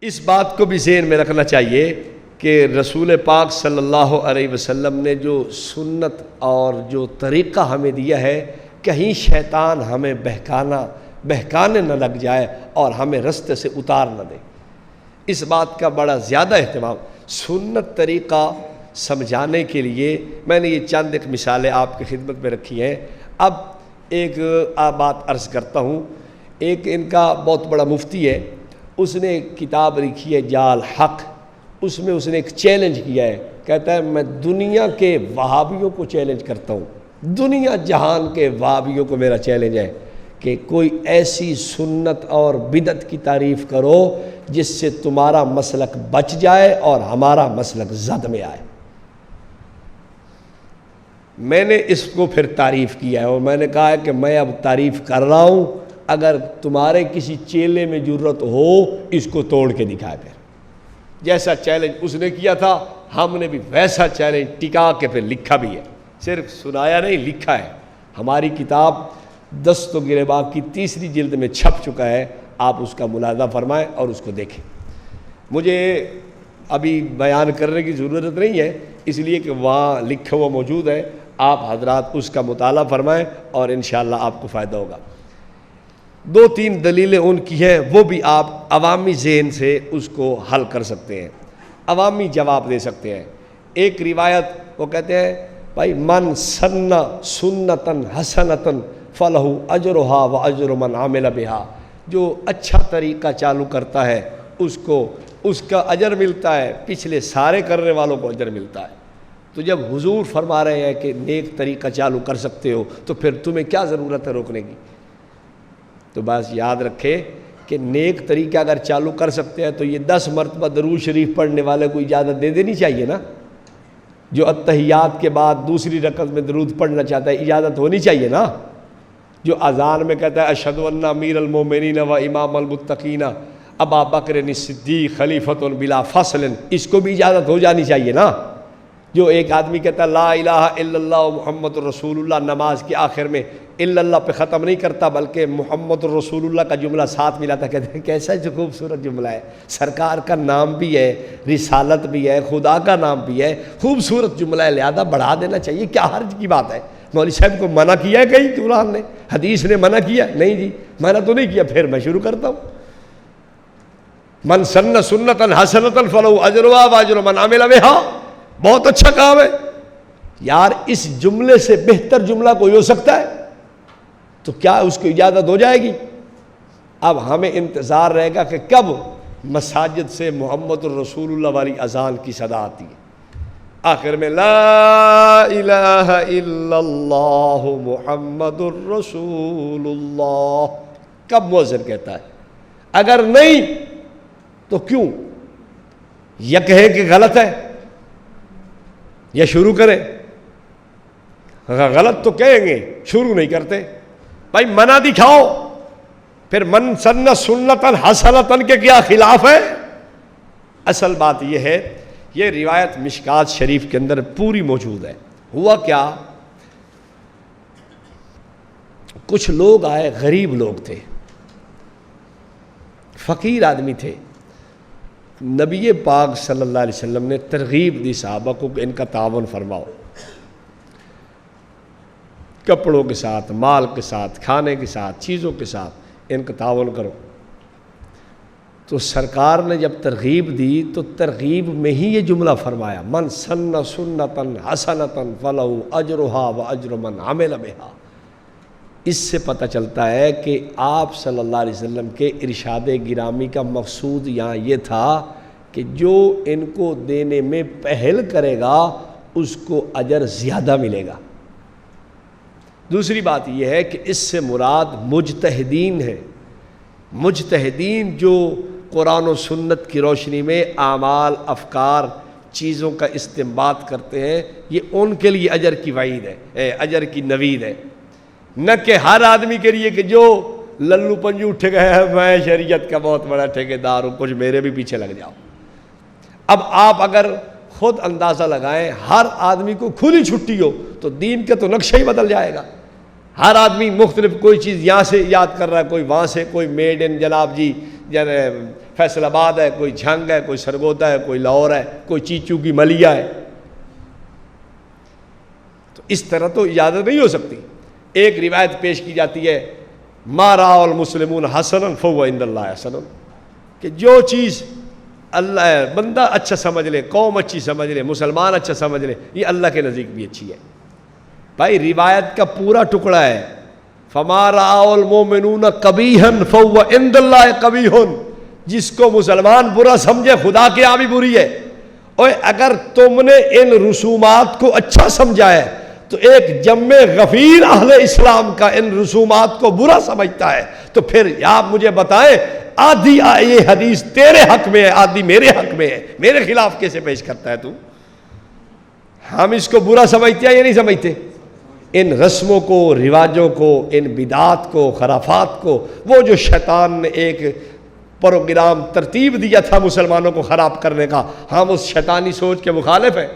اس بات کو بھی ذہن میں رکھنا چاہیے کہ رسول پاک صلی اللہ علیہ وسلم نے جو سنت اور جو طریقہ ہمیں دیا ہے، کہیں شیطان ہمیں بہکانے نہ لگ جائے اور ہمیں رستے سے اتار نہ دے، اس بات کا بڑا زیادہ اہتمام۔ سنت طریقہ سمجھانے کے لیے میں نے یہ چند ایک مثالیں آپ کی خدمت میں رکھی ہیں۔ اب ایک بات عرض کرتا ہوں، ایک ان کا بہت بڑا مفتی ہے، اس نے ایک کتاب لکھی ہے جال حق، اس میں اس نے ایک چیلنج کیا ہے، کہتا ہے میں دنیا کے وہابیوں کو چیلنج کرتا ہوں، دنیا جہان کے وہابیوں کو میرا چیلنج ہے کہ کوئی ایسی سنت اور بدعت کی تعریف کرو جس سے تمہارا مسلک بچ جائے اور ہمارا مسلک زد میں آئے۔ میں نے اس کو پھر تعریف کیا ہے اور میں نے کہا ہے کہ میں اب تعریف کر رہا ہوں، اگر تمہارے کسی چیلے میں ضرورت ہو اس کو توڑ کے دکھائے۔ پھر جیسا چیلنج اس نے کیا تھا ہم نے بھی ویسا چیلنج ٹکا کے پھر لکھا بھی ہے، صرف سنایا نہیں، لکھا ہے۔ ہماری کتاب دست و گریباں کی 3 جلد میں چھپ چکا ہے، آپ اس کا ملاحظہ فرمائیں اور اس کو دیکھیں۔ مجھے ابھی بیان کرنے کی ضرورت نہیں ہے، اس لیے کہ وہاں لکھا ہوا موجود ہے، آپ حضرات اس کا مطالعہ فرمائیں اور انشاءاللہ آپ کو فائدہ ہوگا۔ 2-3 دلیلیں ان کی ہیں، وہ بھی آپ عوامی ذہن سے اس کو حل کر سکتے ہیں، عوامی جواب دے سکتے ہیں۔ ایک روایت وہ کہتے ہیں بھائی من سن سنتن حسنتن فلہ اجرھا واجر من عمل بہا، جو اچھا طریقہ چالو کرتا ہے اس کو اس کا اجر ملتا ہے، پچھلے سارے کرنے والوں کو اجر ملتا ہے۔ تو جب حضور فرما رہے ہیں کہ نیک طریقہ چالو کر سکتے ہو تو پھر تمہیں کیا ضرورت ہے روکنے کی؟ تو بس یاد رکھے کہ نیک طریقہ اگر چالو کر سکتے ہیں تو یہ 10 مرتبہ درود شریف پڑھنے والے کو اجازت دے دینی چاہیے نا، جو اتحیات کے بعد دوسری رکعت میں درود پڑھنا چاہتا ہے اجازت ہونی چاہیے نا، جو اذان میں کہتا ہے اشہد ان امیر المومنین و امام المتقین ابا بکر الصدیق خلیفۃ بلا فصل، اس کو بھی اجازت ہو جانی چاہیے نا۔ جو ایک آدمی کہتا ہے لا الہ الا اللہ محمد الرسول اللہ، نماز کے آخر میں الا اللہ پہ ختم نہیں کرتا بلکہ محمد الرسول اللہ کا جملہ ساتھ ملاتا، کہتے ہیں کیسا جو خوبصورت جملہ ہے، سرکار کا نام بھی ہے، رسالت بھی ہے، خدا کا نام بھی ہے، خوبصورت جملہ ہے، لہذا بڑھا دینا چاہیے، کیا حرج کی بات ہے؟ مولوی صاحب کو منع کیا ہے کہیں قرآن نے، حدیث نے منع کیا؟ نہیں جی منع تو نہیں کیا۔ پھر میں شروع کرتا ہوں، من سن سنتا حسنتا فلہ اجرھا واجر من عمل بہا، بہت اچھا کام ہے یار، اس جملے سے بہتر جملہ کوئی ہو سکتا ہے؟ تو کیا اس کو اجازت ہو جائے گی؟ اب ہمیں انتظار رہے گا کہ کب مساجد سے محمد الرسول اللہ والی اذان کی صدا آتی ہے، آخر میں لا الہ الا اللہ محمد الرسول اللہ، کب مؤذن کہتا ہے؟ اگر نہیں تو کیوں؟ یا کہیں کہ غلط ہے یا شروع کریں؟ غلط تو کہیں گے، شروع نہیں کرتے۔ بھائی منع دکھاؤ، پھر من سن سنتن حسنتن کے کیا خلاف ہے؟ اصل بات یہ ہے، یہ روایت مشکات شریف کے اندر پوری موجود ہے۔ ہوا کیا، کچھ لوگ آئے، غریب لوگ تھے، فقیر آدمی تھے، نبی پاک صلی اللہ علیہ وسلم نے ترغیب دی صحابہ کو کہ ان کا تعاون فرماؤ، کپڑوں کے ساتھ، مال کے ساتھ، کھانے کے ساتھ، چیزوں کے ساتھ ان کا تعاون کرو۔ تو سرکار نے جب ترغیب دی تو ترغیب میں ہی یہ جملہ فرمایا، من سن سنتا حسنتا فلہ اجرھا واجر من عمل بہا۔ اس سے پتہ چلتا ہے کہ آپ صلی اللہ علیہ وسلم کے ارشاد گرامی کا مقصود یہاں یہ تھا کہ جو ان کو دینے میں پہل کرے گا اس کو اجر زیادہ ملے گا۔ دوسری بات یہ ہے کہ اس سے مراد مجتہدین ہے، مجتہدین جو قرآن و سنت کی روشنی میں اعمال، افکار، چیزوں کا استنباط کرتے ہیں، یہ ان کے لیے اجر کی وعید ہے، اجر کی نوید ہے، نہ کہ ہر آدمی کے لیے کہ جو للو پنجو اٹھ گئے ہیں میں شریعت کا بہت بڑا ٹھیکیدار ہوں، کچھ میرے بھی پیچھے لگ جاؤ۔ اب آپ اگر خود اندازہ لگائیں، ہر آدمی کو کھلی چھٹی ہو تو دین کا تو نقشہ ہی بدل جائے گا۔ ہر آدمی مختلف کوئی چیز یہاں سے یاد کر رہا ہے، کوئی وہاں سے، کوئی میڈ ان جناب جی فیصل آباد ہے، کوئی جھنگ ہے، کوئی سرگودا ہے، کوئی لاہور ہے، کوئی چیچو کی ملیا ہے. تو اس طرح تو اجازت نہیں ہو سکتی. ایک روایت پیش کی جاتی ہے ما رأى المسلمون حسنا فهو عند اللہ حسن، کہ جو چیز اللہ بندہ اچھا سمجھ لے، قوم اچھی سمجھ لے، مسلمان اچھا سمجھ لے، یہ اللہ کے نزدیک بھی اچھی ہے. بھائی روایت کا پورا ٹکڑا ہے فما رأى المؤمنون قبیحا فهو عند اللہ قبیح، جس کو مسلمان برا سمجھے خدا کے یہاں بھی بری ہے. اور اگر تم نے ان رسومات کو اچھا سمجھا ہے تو ایک جمع غفیر اہل اسلام کا ان رسومات کو برا سمجھتا ہے، تو پھر آپ مجھے بتائیں آدھی یہ حدیث تیرے حق میں ہے، آدھی میرے حق میں ہے، میرے خلاف کیسے پیش کرتا ہے تو؟ ہم اس کو برا سمجھتے ہیں یا نہیں سمجھتے؟ ان رسموں کو، رواجوں کو، ان بدعات کو، خرافات کو، وہ جو شیطان نے ایک پروگرام ترتیب دیا تھا مسلمانوں کو خراب کرنے کا، ہم اس شیطانی سوچ کے مخالف ہیں.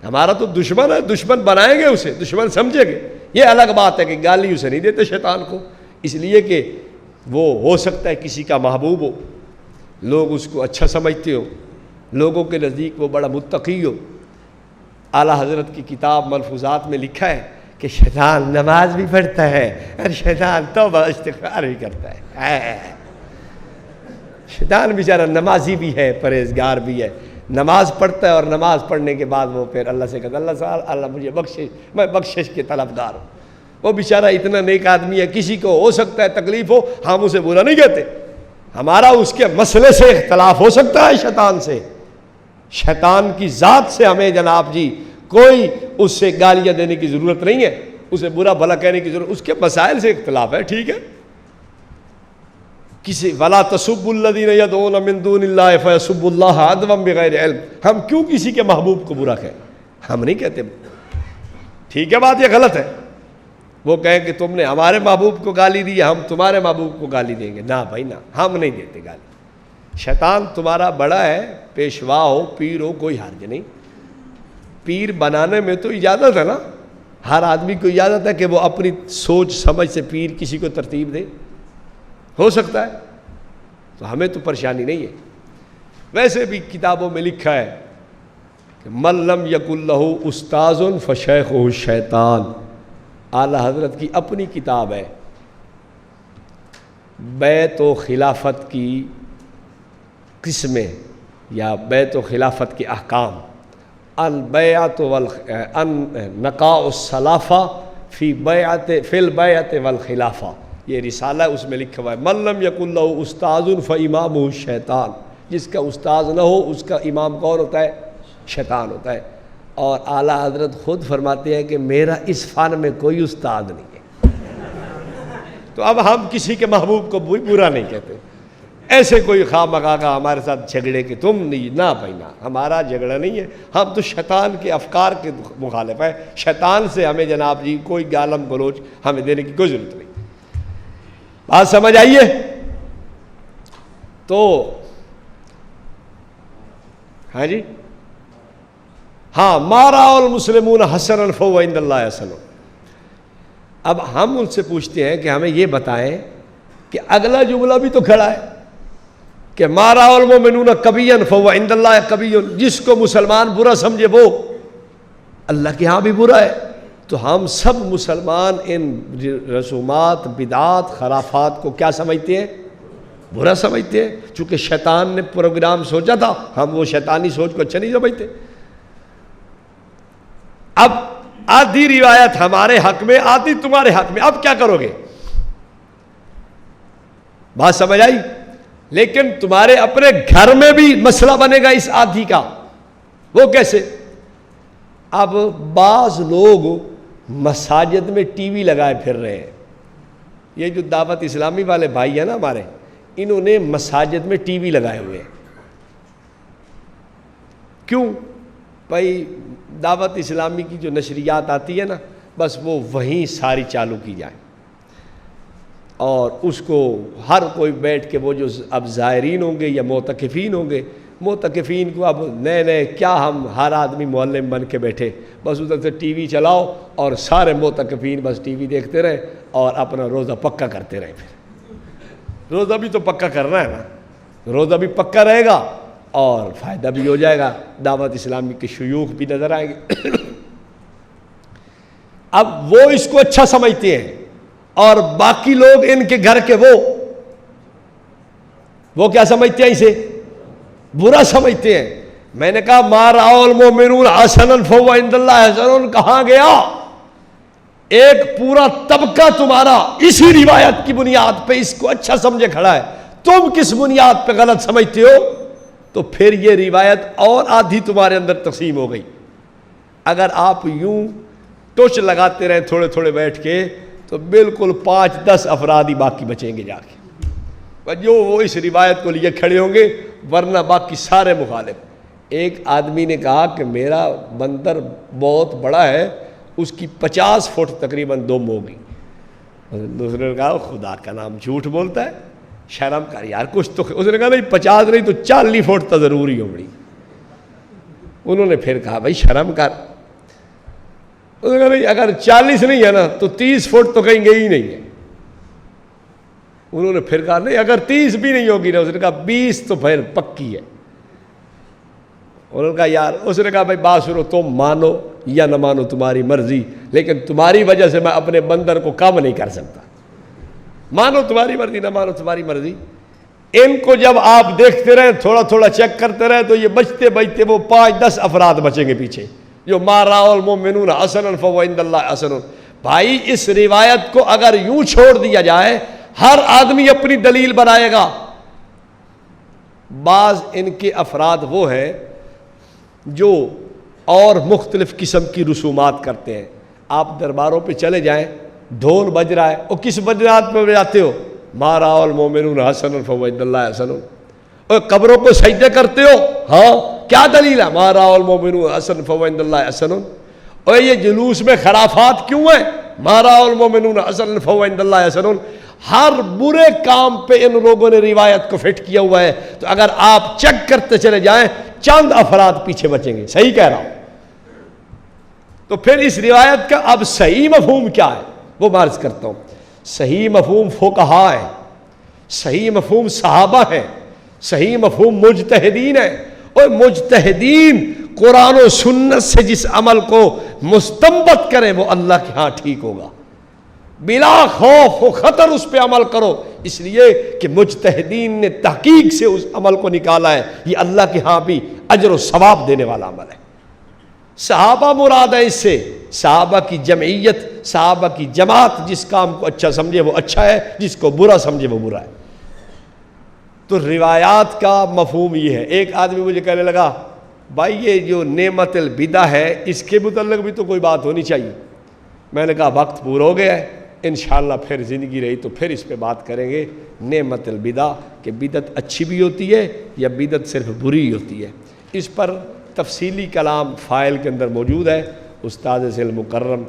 ہمارا تو دشمن ہے، دشمن بنائیں گے اسے، دشمن سمجھیں گے. یہ الگ بات ہے کہ گالی اسے نہیں دیتے شیطان کو، اس لیے کہ وہ ہو سکتا ہے کسی کا محبوب ہو، لوگ اس کو اچھا سمجھتے ہو، لوگوں کے نزدیک وہ بڑا متقی ہو. اعلیٰ حضرت کی کتاب ملفوظات میں لکھا ہے کہ شیطان نماز بھی پڑھتا ہے اور شیطان توبہ استغفار بھی کرتا ہے. شیطان بیچارہ نمازی بھی ہے، پرہیزگار بھی ہے، نماز پڑھتا ہے اور نماز پڑھنے کے بعد وہ پھر اللہ سے کہتا ہے اللہ مجھے بخشش، میں بخشش کے طلبگار ہوں. وہ بیچارہ اتنا نیک آدمی ہے، کسی کو ہو سکتا ہے تکلیف ہو، ہم اسے برا نہیں کہتے. ہمارا اس کے مسئلے سے اختلاف ہو سکتا ہے شیطان سے، شیطان کی ذات سے ہمیں جناب جی کوئی اس سے گالیاں دینے کی ضرورت نہیں ہے، اسے برا بھلا کہنے کی ضرورت، اس کے مسائل سے اختلاف ہے، ٹھیک ہے. کسی ولا تسبوا الذین یدعون من دون اللہ فیسبوا اللہ عدوا بغیر علم، ہم کیوں کسی کے محبوب کو برا کہیں؟ ہم نہیں کہتے. ٹھیک ہے بات، یہ غلط ہے. وہ کہیں کہ تم نے ہمارے محبوب کو گالی دی، ہم تمہارے محبوب کو گالی دیں گے. نہ بھائی نہ، ہم نہیں دیتے گالی. شیطان تمہارا بڑا ہے، پیشوا ہو، پیر ہو، کوئی حرج نہیں. پیر بنانے میں تو اجازت ہے نا، ہر آدمی کو اجازت ہے کہ وہ اپنی سوچ سمجھ سے پیر کسی کو ترتیب دے، ہو سکتا ہے، تو ہمیں تو پریشانی نہیں ہے. ویسے بھی کتابوں میں لکھا ہے کہ من لم یکن لہ استاذ فشیخہ الشیطان. اعلیٰ حضرت کی اپنی کتاب ہے بیعت و خلافت کی قسمیں یا بیعت و خلافت کے احکام، البیعۃ نقاء الصلافہ فی البیعۃ والخلافہ. یہ رسالہ اس میں لکھا ہوا ہے من لم یکن لہ استاذ فامامہ الشیطان، جس کا استاذ نہ ہو اس کا امام کون ہوتا ہے؟ شیطان ہوتا ہے. اور اعلیٰ حضرت خود فرماتے ہیں کہ میرا اس فن میں کوئی استاد نہیں ہے. تو اب ہم کسی کے محبوب کو برا نہیں کہتے. ایسے کوئی خواہ مخواہ کا ہمارے ساتھ جھگڑے کہ تم نہیں، نہ بھائی نہ، ہمارا جھگڑا نہیں ہے. ہم تو شیطان کے افکار کے مخالف ہیں. شیطان سے ہمیں جناب جی کوئی گالم گلوچ ہمیں دینے کی کوئی ضرورت نہیں. بات سمجھ آئیے؟ تو ہاں جی، ہاں ما رأى المسلمون حسنا فهو عند اللہ حسن. اب ہم ان سے پوچھتے ہیں کہ ہمیں یہ بتائیں کہ اگلا جملہ بھی تو کھڑا ہے کہ ما رأى المؤمنون قبیحا فهو عند اللہ قبیح، جس کو مسلمان برا سمجھے وہ اللہ کے ہاں بھی برا ہے. تو ہم سب مسلمان ان رسومات، بدعات، خرافات کو کیا سمجھتے ہیں؟ برا سمجھتے ہیں. چونکہ شیطان نے پروگرام سوچا تھا، ہم وہ شیطانی سوچ کو اچھا نہیں سمجھتے. اب آدھی روایت ہمارے حق میں، آدھی تمہارے حق میں، اب کیا کرو گے؟ بات سمجھ آئی؟ لیکن تمہارے اپنے گھر میں بھی مسئلہ بنے گا اس آدھی کا. وہ کیسے؟ اب بعض لوگ مساجد میں ٹی وی لگائے پھر رہے ہیں. یہ جو دعوت اسلامی والے بھائی ہیں نا ہمارے، انہوں نے مساجد میں ٹی وی لگائے ہوئے ہیں. کیوں؟ بھائی دعوت اسلامی کی جو نشریات آتی ہے نا، بس وہ وہیں ساری چالو کی جائے، اور اس کو ہر کوئی بیٹھ کے وہ جو اب زائرین ہوں گے یا معتکفین ہوں گے، معتکفین کو اب نئے نئے کیا ہم ہر آدمی معلم بن کے بیٹھے، بس ادھر سے ٹی وی چلاؤ اور سارے معتکفین بس ٹی وی دیکھتے رہے اور اپنا روزہ پکا کرتے رہے. روزہ بھی تو پکا کرنا ہے نا، روزہ بھی پکا رہے گا اور فائدہ بھی ہو جائے گا، دعوت اسلامی کے شیوخ بھی نظر آئیں گے۔ اب وہ اس کو اچھا سمجھتے ہیں اور باقی لوگ ان کے گھر کے وہ کیا سمجھتے ہیں، اسے برا سمجھتے ہیں۔ میں نے کہا ما رأى المؤمنون حسنا فهو عند الله حسن، کہاں گیا؟ ایک پورا طبقہ تمہارا اسی روایت کی بنیاد پہ اس کو اچھا سمجھے کھڑا ہے، تم کس بنیاد پہ غلط سمجھتے ہو؟ تو پھر یہ روایت اور آدھی تمہارے اندر تقسیم ہو گئی۔ اگر آپ یوں ٹوچ لگاتے رہیں تھوڑے تھوڑے بیٹھ کے تو بالکل 5-10 افراد ہی باقی بچیں گے جا کے، جو وہ اس روایت کو لیے کھڑے ہوں گے، ورنہ باقی سارے مخالف۔ ایک آدمی نے کہا کہ میرا بندر بہت بڑا ہے، اس کی 50 فٹ تقریباً دم ہوگی۔ دوسرے نے کہا خدا کا نام جھوٹ بولتا ہے، شرم کر یار کچھ تو۔ اس نے کہا نہیں 50 نہیں تو 40 فٹ تو ضروری ہو بڑی۔ انہوں نے پھر کہا بھائی شرم کر۔ اس نے کہا نہیں اگر 40 نہیں ہے نا تو 30 فٹ تو کہیں گے ہی نہیں ہے۔ انہوں نے پھر کہا نہیں اگر 30 بھی نہیں ہوگی نا، اس نے کہا 20 تو پھر پکی ہے۔ انہوں نے کہا یار، اس نے کہا بھائی بات سنو، تم مانو یا نہ مانو تمہاری مرضی، لیکن تمہاری وجہ سے میں اپنے بندر کو کم نہیں کر سکتا، مانو تمہاری مرضی نہ مانو تمہاری مرضی۔ ان کو جب آپ دیکھتے رہے تھوڑا تھوڑا چیک کرتے رہے تو یہ بچتے بچتے وہ 5-10 افراد بچیں گے پیچھے، جو ما رأى المؤمنون حسنا فهو عند الله حسن۔ بھائی اس روایت کو اگر یوں چھوڑ دیا جائے، ہر آدمی اپنی دلیل بنائے گا۔ بعض ان کے افراد وہ ہیں جو اور مختلف قسم کی رسومات کرتے ہیں۔ آپ درباروں پہ چلے جائیں، ڈھول بج رہا ہے، اور کس بنیاد پہ بجاتے ہو؟ ما رأى المؤمنون حسنا فهو عند الله حسن۔ اور قبروں پہ سجدے کرتے ہو، ہاں کیا دلیل ہے؟ ما رأى المؤمنون حسنا فهو عند الله حسن۔ اور یہ جلوس میں خرافات کیوں ہیں؟ ما رأى المؤمنون حسنا فهو عند الله حسن۔ ہر برے کام پہ ان لوگوں نے روایت کو فٹ کیا ہوا ہے، تو اگر آپ چیک کرتے چلے جائیں چند افراد پیچھے بچیں گے۔ صحیح کہہ رہا ہوں؟ تو پھر اس روایت کا اب صحیح مفہوم کیا ہے وہ عرض کرتا ہوں۔ صحیح مفہوم فقہاء ہے، صحیح مفہوم صحابہ ہے، صحیح مفہوم مجتہدین ہے۔ اور مجتہدین قرآن و سنت سے جس عمل کو مستنبط کریں وہ اللہ کے ہاں ٹھیک ہوگا، بلا خوف و خطر اس پہ عمل کرو، اس لیے کہ مجتہدین نے تحقیق سے اس عمل کو نکالا ہے، یہ اللہ کے ہاں بھی اجر و ثواب دینے والا عمل ہے۔ صحابہ مراد ہے اس سے، صحابہ کی جمعیت، صحابہ کی جماعت، جس کام کو اچھا سمجھے وہ اچھا ہے، جس کو برا سمجھے وہ برا ہے۔ تو روایات کا مفہوم یہ ہے۔ ایک آدمی مجھے کہنے لگا بھائی یہ جو نعمت البدع ہے اس کے متعلق بھی تو کوئی بات ہونی چاہیے۔ میں نے کہا وقت پورا ہو گیا ہے، انشاءاللہ پھر زندگی رہی تو پھر اس پہ بات کریں گے، نعمت البدع، کہ بدعت اچھی بھی ہوتی ہے یا بدعت صرف بری ہوتی ہے۔ اس پر تفصیلی کلام فائل کے اندر موجود ہے۔ استاد ذیل مکرم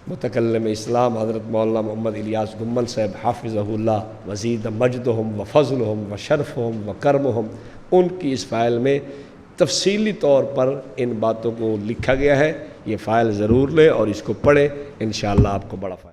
متکلم اسلام حضرت مولانا محمد الیاس گمل صاحب حافظہ اللہ وزید مجدہم و فضلہم و شرفہم و کرمہم، ان کی اس فائل میں تفصیلی طور پر ان باتوں کو لکھا گیا ہے۔ یہ فائل ضرور لیں اور اس کو پڑھیں، انشاءاللہ آپ کو بڑا فائدہ